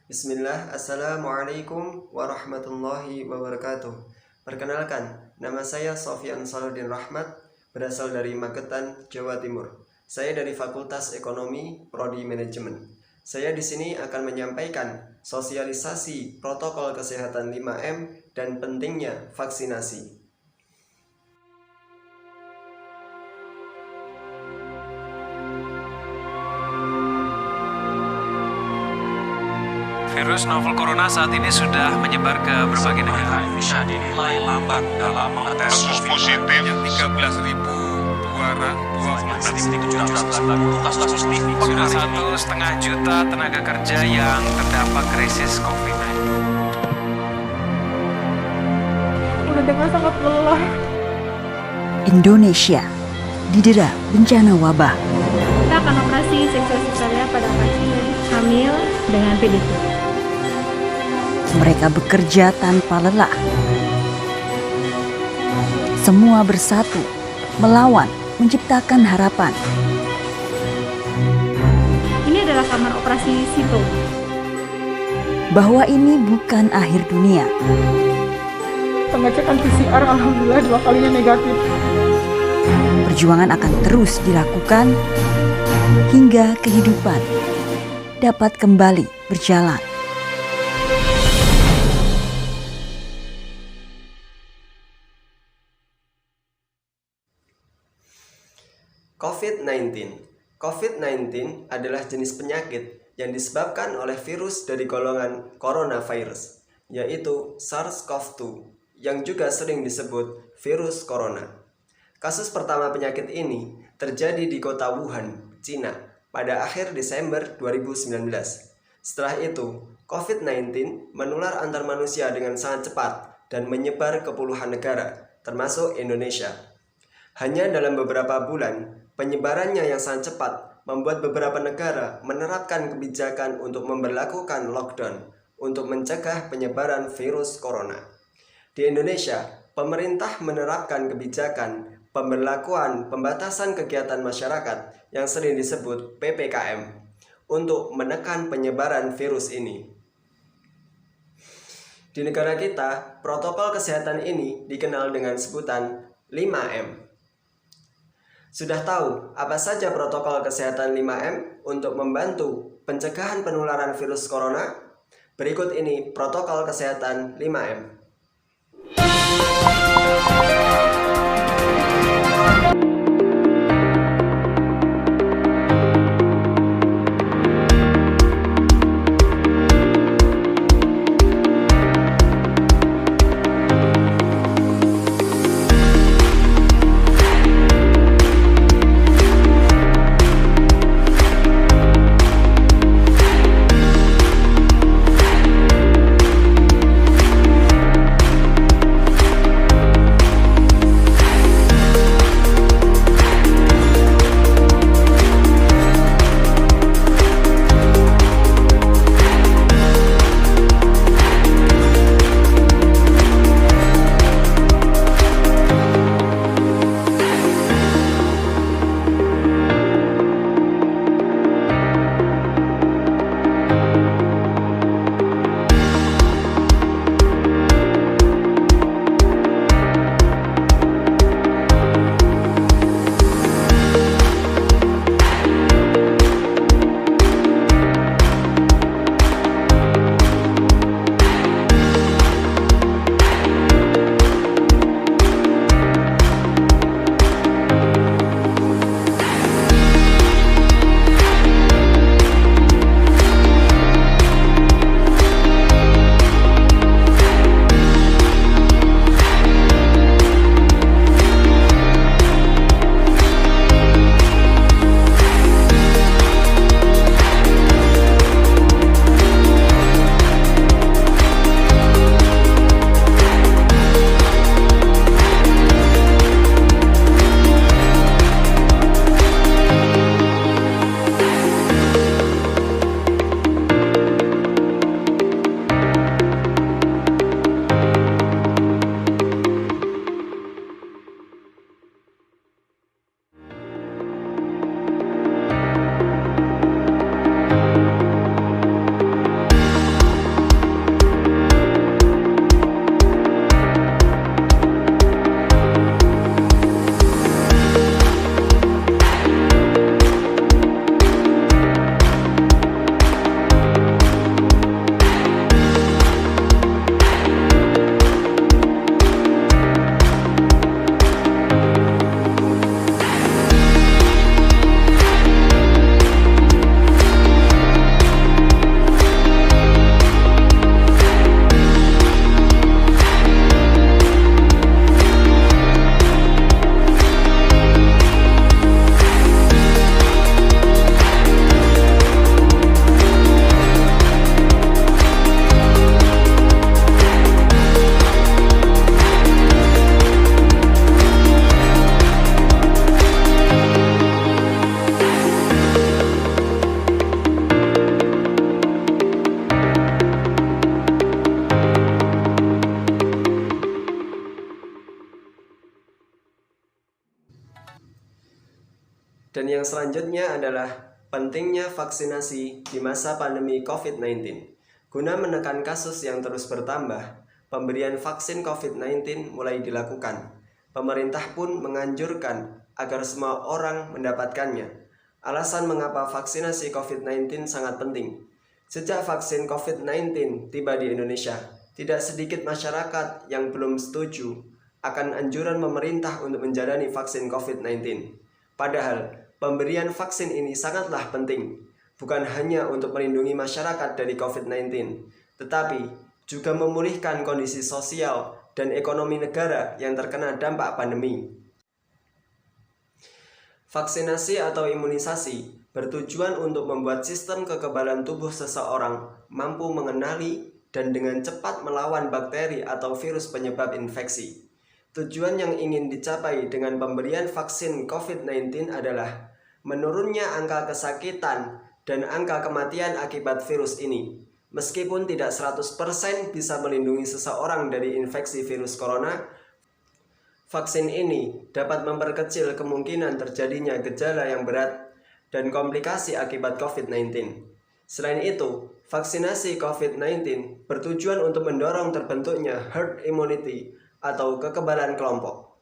Bismillah, Assalamualaikum warahmatullahi wabarakatuh. Perkenalkan, nama saya Sofyan Saludin Rahmat, berasal dari Magetan, Jawa Timur. Saya dari Fakultas Ekonomi, Prodi Manajemen. Saya di sini akan menyampaikan sosialisasi protokol kesehatan 5M dan pentingnya vaksinasi. Virus novel corona saat ini sudah menyebar ke berbagai negara. Indonesia dinilai lambat dalam mengetes kasus positif yang 13.226. kasus di Sudah 1,5 juta tenaga kerja yang terdampak krisis COVID-19. Udah dengan sangat lelah. Indonesia didera bencana wabah. Kita akan operasi seksual pada pasien hamil dengan PDP. Mereka bekerja tanpa lelah. Semua bersatu, melawan, menciptakan harapan. Ini adalah kamar operasi Sito. Bahwa ini bukan akhir dunia. Pengecekan PCR alhamdulillah 2 kalinya negatif. Perjuangan akan terus dilakukan hingga kehidupan dapat kembali berjalan. COVID-19. COVID-19 adalah jenis penyakit yang disebabkan oleh virus dari golongan coronavirus, yaitu SARS-CoV-2, yang juga sering disebut virus corona. Kasus pertama penyakit ini terjadi di kota Wuhan, Cina, pada akhir Desember 2019. Setelah itu, COVID-19 menular antar manusia dengan sangat cepat dan menyebar ke puluhan negara, termasuk Indonesia. Hanya dalam beberapa bulan, penyebarannya yang sangat cepat membuat beberapa negara menerapkan kebijakan untuk memberlakukan lockdown untuk mencegah penyebaran virus corona. Di Indonesia, pemerintah menerapkan kebijakan pemberlakuan pembatasan kegiatan masyarakat yang sering disebut PPKM untuk menekan penyebaran virus ini. Di negara kita, protokol kesehatan ini dikenal dengan sebutan 5M. Sudah tahu apa saja protokol kesehatan 5M untuk membantu pencegahan penularan virus corona? Berikut ini protokol kesehatan 5M. yang selanjutnya adalah pentingnya vaksinasi di masa pandemi COVID-19. Guna menekan kasus yang terus bertambah, pemberian vaksin COVID-19 mulai dilakukan. Pemerintah pun menganjurkan agar semua orang mendapatkannya. Alasan mengapa vaksinasi COVID-19 sangat penting. Sejak vaksin COVID-19 tiba di Indonesia, tidak sedikit masyarakat yang belum setuju akan anjuran pemerintah untuk menjalani vaksin COVID-19. Padahal, pemberian vaksin ini sangatlah penting, bukan hanya untuk melindungi masyarakat dari COVID-19, tetapi juga memulihkan kondisi sosial dan ekonomi negara yang terkena dampak pandemi. Vaksinasi atau imunisasi bertujuan untuk membuat sistem kekebalan tubuh seseorang mampu mengenali dan dengan cepat melawan bakteri atau virus penyebab infeksi. Tujuan yang ingin dicapai dengan pemberian vaksin COVID-19 adalah menurunnya angka kesakitan dan angka kematian akibat virus ini. Meskipun tidak 100% bisa melindungi seseorang dari infeksi virus corona, vaksin ini dapat memperkecil kemungkinan terjadinya gejala yang berat dan komplikasi akibat COVID-19. Selain itu, vaksinasi COVID-19 bertujuan untuk mendorong terbentuknya herd immunity atau kekebalan kelompok.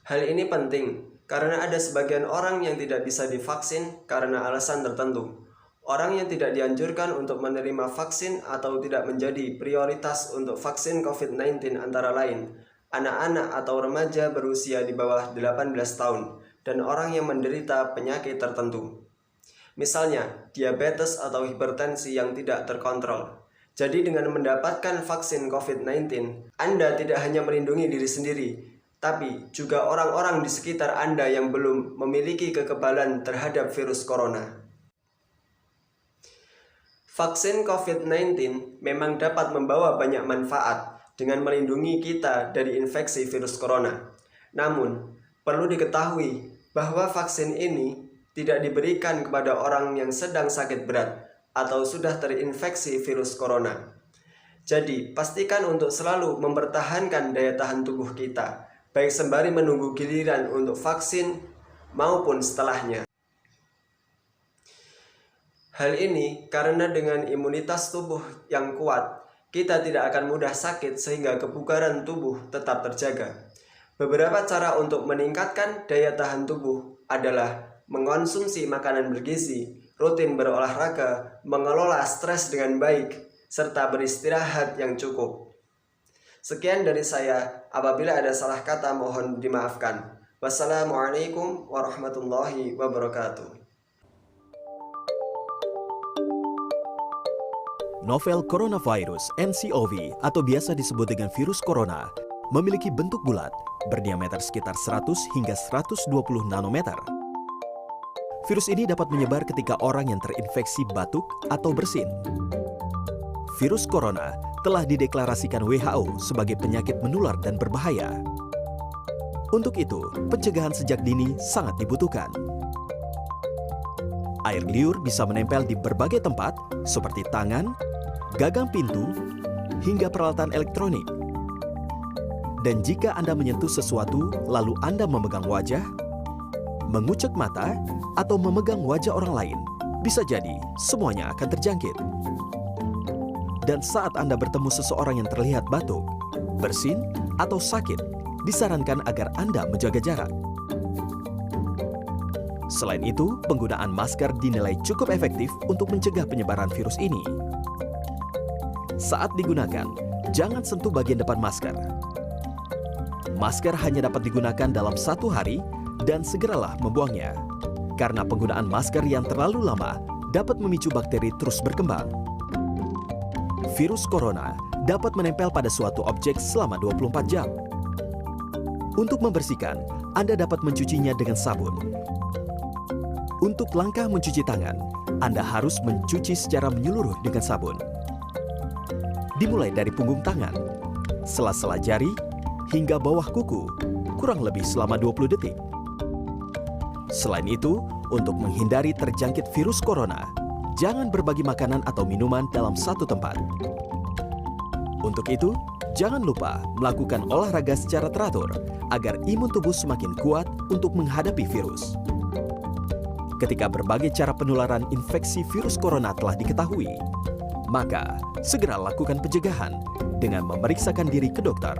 Hal ini penting karena ada sebagian orang yang tidak bisa divaksin karena alasan tertentu. Orang yang tidak dianjurkan untuk menerima vaksin atau tidak menjadi prioritas untuk vaksin COVID-19 antara lain anak-anak atau remaja berusia di bawah 18 tahun dan orang yang menderita penyakit tertentu. Misalnya, diabetes atau hipertensi yang tidak terkontrol. Jadi dengan mendapatkan vaksin COVID-19, Anda tidak hanya melindungi diri sendiri, tapi juga orang-orang di sekitar Anda yang belum memiliki kekebalan terhadap virus corona. Vaksin COVID-19 memang dapat membawa banyak manfaat dengan melindungi kita dari infeksi virus corona. Namun, perlu diketahui bahwa vaksin ini tidak diberikan kepada orang yang sedang sakit berat atau sudah terinfeksi virus corona. Jadi, pastikan untuk selalu mempertahankan daya tahan tubuh kita, baik sembari menunggu giliran untuk vaksin maupun setelahnya. Hal ini karena dengan imunitas tubuh yang kuat, kita tidak akan mudah sakit sehingga kebugaran tubuh tetap terjaga. Beberapa cara untuk meningkatkan daya tahan tubuh adalah mengonsumsi makanan bergizi, rutin berolahraga, mengelola stres dengan baik, serta beristirahat yang cukup. Sekian dari saya, apabila ada salah kata mohon dimaafkan. Wassalamualaikum warahmatullahi wabarakatuh. Novel coronavirus (nCoV) atau biasa disebut dengan virus corona memiliki bentuk bulat, berdiameter sekitar 100 hingga 120 nanometer. Virus ini dapat menyebar ketika orang yang terinfeksi batuk atau bersin. Virus corona telah dideklarasikan WHO sebagai penyakit menular dan berbahaya. Untuk itu, pencegahan sejak dini sangat dibutuhkan. Air liur bisa menempel di berbagai tempat seperti tangan, gagang pintu, hingga peralatan elektronik. Dan jika Anda menyentuh sesuatu lalu Anda memegang wajah, mengucek mata, atau memegang wajah orang lain, bisa jadi semuanya akan terjangkit. Dan saat Anda bertemu seseorang yang terlihat batuk, bersin, atau sakit, disarankan agar Anda menjaga jarak. Selain itu, penggunaan masker dinilai cukup efektif untuk mencegah penyebaran virus ini. Saat digunakan, jangan sentuh bagian depan masker. Masker hanya dapat digunakan dalam 1 hari dan segeralah membuangnya. Karena penggunaan masker yang terlalu lama dapat memicu bakteri terus berkembang. Virus corona dapat menempel pada suatu objek selama 24 jam. Untuk membersihkan, Anda dapat mencucinya dengan sabun. Untuk langkah mencuci tangan, Anda harus mencuci secara menyeluruh dengan sabun. Dimulai dari punggung tangan, sela-sela jari, hingga bawah kuku, kurang lebih selama 20 detik. Selain itu, untuk menghindari terjangkit virus corona, jangan berbagi makanan atau minuman dalam satu tempat. Untuk itu, jangan lupa melakukan olahraga secara teratur agar imun tubuh semakin kuat untuk menghadapi virus. ketika berbagai cara penularan infeksi virus corona telah diketahui. Maka, segera lakukan pencegahan dengan memeriksakan diri ke dokter.